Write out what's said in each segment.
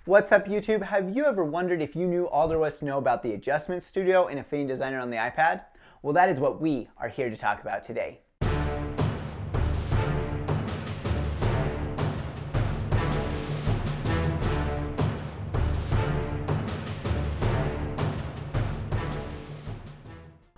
What's up YouTube? Have you ever wondered if you knew all there was to know about the Adjustment Studio in Affinity Designer on the iPad? Well, that is what we are here to talk about today.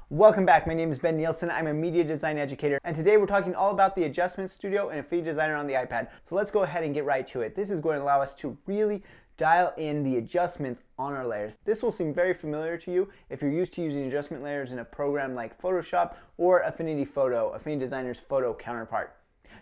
Welcome back, my name is Ben Nielsen, I'm a media design educator, and today we're talking all about the Adjustment Studio and Affinity Designer on the iPad. So let's go ahead and get right to it. This is going to allow us to really dial in the adjustments on our layers. This will seem very familiar to you if you're used to using adjustment layers in a program like Photoshop or Affinity Photo, Affinity Designer's photo counterpart.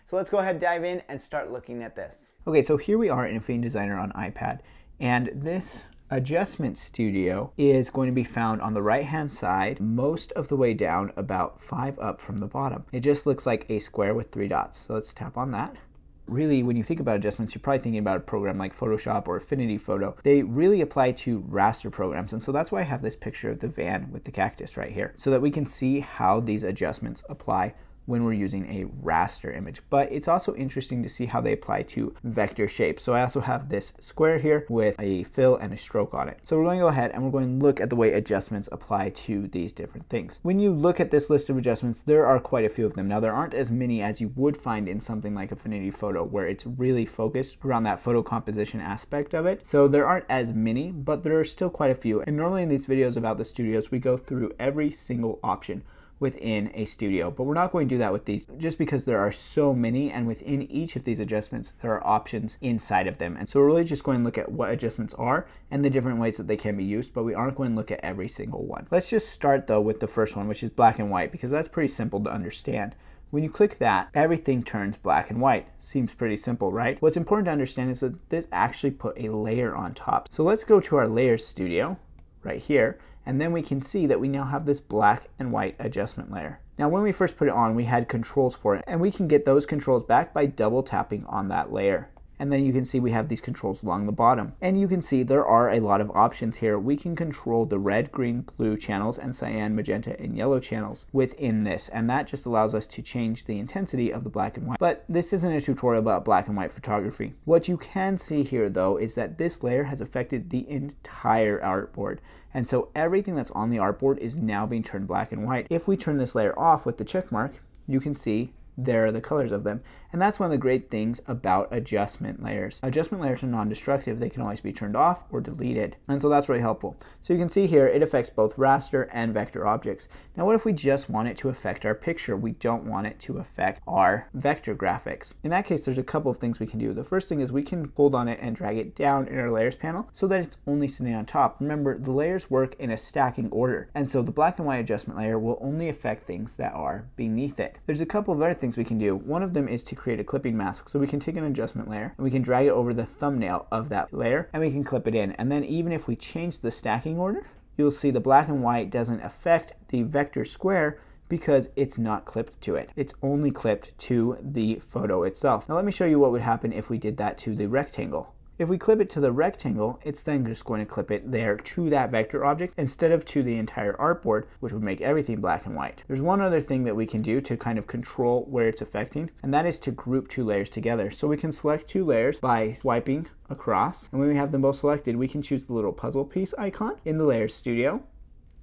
So let's go ahead, dive in, and start looking at this. Okay, so here we are in Affinity Designer on iPad, and this Adjustment Studio is going to be found on the right hand side most of the way down, about 5 up from the bottom. It just looks like a square with 3 dots. So let's tap on that. Really, when you think about adjustments, you're probably thinking about a program like Photoshop or Affinity Photo. They really apply to raster programs, and so that's why I have this picture of the van with the cactus right here, so that we can see how these adjustments apply when we're using a raster image. But it's also interesting to see how they apply to vector shapes. So I also have this square here with a fill and a stroke on it. So we're going to go ahead and we're going to look at the way adjustments apply to these different things. When you look at this list of adjustments, there are quite a few of them. Now, there aren't as many as you would find in something like Affinity Photo, where it's really focused around that photo composition aspect of it. So there aren't as many, but there are still quite a few. And normally in these videos about the studios, we go through every single option within a studio, but we're not going to do that with these just because there are so many, and within each of these adjustments there are options inside of them. And so we're really just going to look at what adjustments are and the different ways that they can be used, but we aren't going to look at every single one. Let's just start though with the first one, which is black and white, because that's pretty simple to understand. When you click that, everything turns black and white. Seems pretty simple, right? What's important to understand is that this actually put a layer on top. So let's go to our Layers Studio right here, and then we can see that we now have this black and white adjustment layer. Now, when we first put it on, we had controls for it, and we can get those controls back by double tapping on that layer. And then you can see we have these controls along the bottom. And you can see there are a lot of options here. We can control the red, green, blue channels and cyan, magenta, and yellow channels within this. And that just allows us to change the intensity of the black and white. But this isn't a tutorial about black and white photography. What you can see here though is that this layer has affected the entire artboard. And so everything that's on the artboard is now being turned black and white. If we turn this layer off with the check mark, you can see there are the colors of them. And that's one of the great things about adjustment layers. Adjustment layers are non-destructive. They can always be turned off or deleted. And so that's really helpful. So you can see here, it affects both raster and vector objects. Now, what if we just want it to affect our picture? We don't want it to affect our vector graphics. In that case, there's a couple of things we can do. The first thing is we can hold on it and drag it down in our layers panel so that it's only sitting on top. Remember, the layers work in a stacking order. And so the black and white adjustment layer will only affect things that are beneath it. There's a couple of other things we can do. One of them is to create a clipping mask. So we can take an adjustment layer and we can drag it over the thumbnail of that layer and we can clip it in. And then even if we change the stacking order, you'll see the black and white doesn't affect the vector square because it's not clipped to it. It's only clipped to the photo itself. Now let me show you what would happen if we did that to the rectangle. If we clip it to the rectangle, it's then just going to clip it there to that vector object instead of to the entire artboard, which would make everything black and white. There's one other thing that we can do to kind of control where it's affecting, and that is to group 2 layers together. So we can select 2 layers by swiping across, and when we have them both selected, we can choose the little puzzle piece icon in the Layers Studio,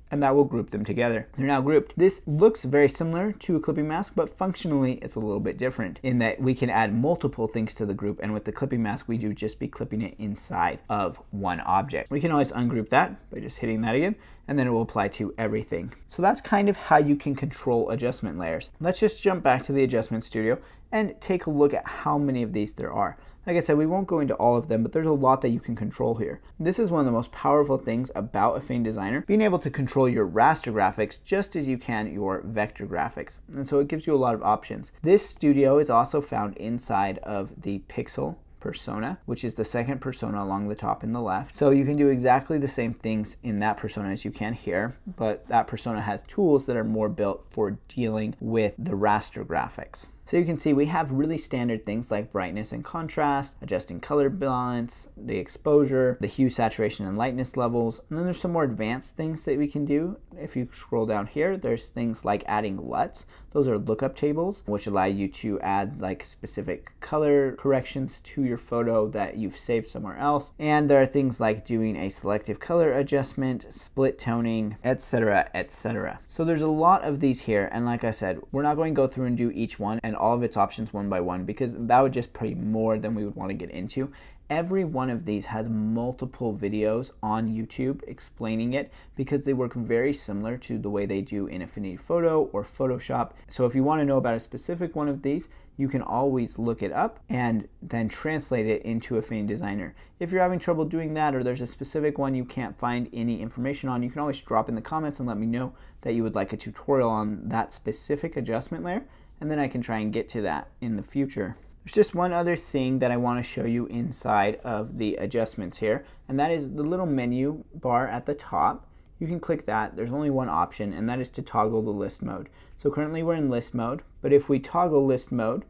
and that will group them together. They're now grouped. This looks very similar to a clipping mask, but functionally it's a little bit different in that we can add multiple things to the group, and with the clipping mask we do just be clipping it inside of one object. We can always ungroup that by just hitting that again, and then it will apply to everything. So that's kind of how you can control adjustment layers. Let's just jump back to the Adjustment Studio and take a look at how many of these there are. Like I said, we won't go into all of them, but there's a lot that you can control here. This is one of the most powerful things about Affinity Designer, being able to control your raster graphics just as you can your vector graphics. And so it gives you a lot of options. This studio is also found inside of the pixel persona, which is the second persona along the top in the left. So you can do exactly the same things in that persona as you can here, but that persona has tools that are more built for dealing with the raster graphics. So you can see we have really standard things like brightness and contrast, adjusting color balance, the exposure, the hue, saturation, and lightness levels. And then there's some more advanced things that we can do. If you scroll down here, there's things like adding LUTs. Those are lookup tables, which allow you to add like specific color corrections to your photo that you've saved somewhere else. And there are things like doing a selective color adjustment, split toning, etc., etc. So there's a lot of these here, and like I said, we're not going to go through and do each one and all of its options one by one, because that would just be more than we would want to get into. Every one of these has multiple videos on YouTube explaining it, because they work very similar to the way they do in Affinity Photo or Photoshop. So if you want to know about a specific one of these, you can always look it up and then translate it into Affinity Designer. If you're having trouble doing that, or there's a specific one you can't find any information on, you can always drop in the comments and let me know that you would like a tutorial on that specific adjustment layer, and then I can try and get to that in the future. There's just one other thing that I want to show you inside of the adjustments here, and that is the little menu bar at the top. You can click that. There's only one option, and that is to toggle the list mode. So currently we're in list mode, but if we toggle list mode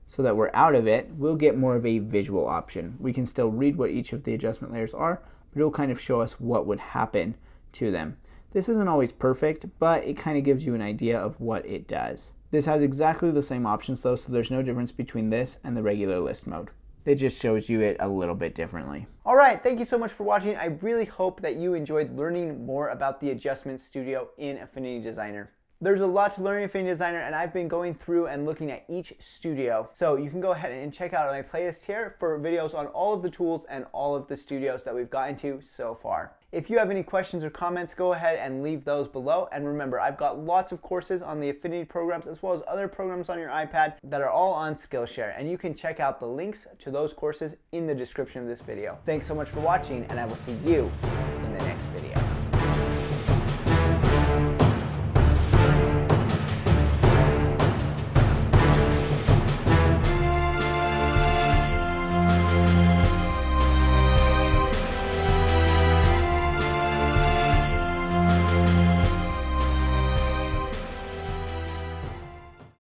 so that we're out of it, we'll get more of a visual option. We can still read what each of the adjustment layers are, but it'll kind of show us what would happen to them. This isn't always perfect, but it kind of gives you an idea of what it does. This has exactly the same options though, so there's no difference between this and the regular list mode. It just shows you it a little bit differently. All right, thank you so much for watching. I really hope that you enjoyed learning more about the Adjustment Studio in Affinity Designer. There's a lot to learn in Affinity Designer, and I've been going through and looking at each studio. So you can go ahead and check out my playlist here for videos on all of the tools and all of the studios that we've gotten to so far. If you have any questions or comments, go ahead and leave those below. And remember, I've got lots of courses on the Affinity programs as well as other programs on your iPad that are all on Skillshare. And you can check out the links to those courses in the description of this video. Thanks so much for watching, and I will see you in the next video.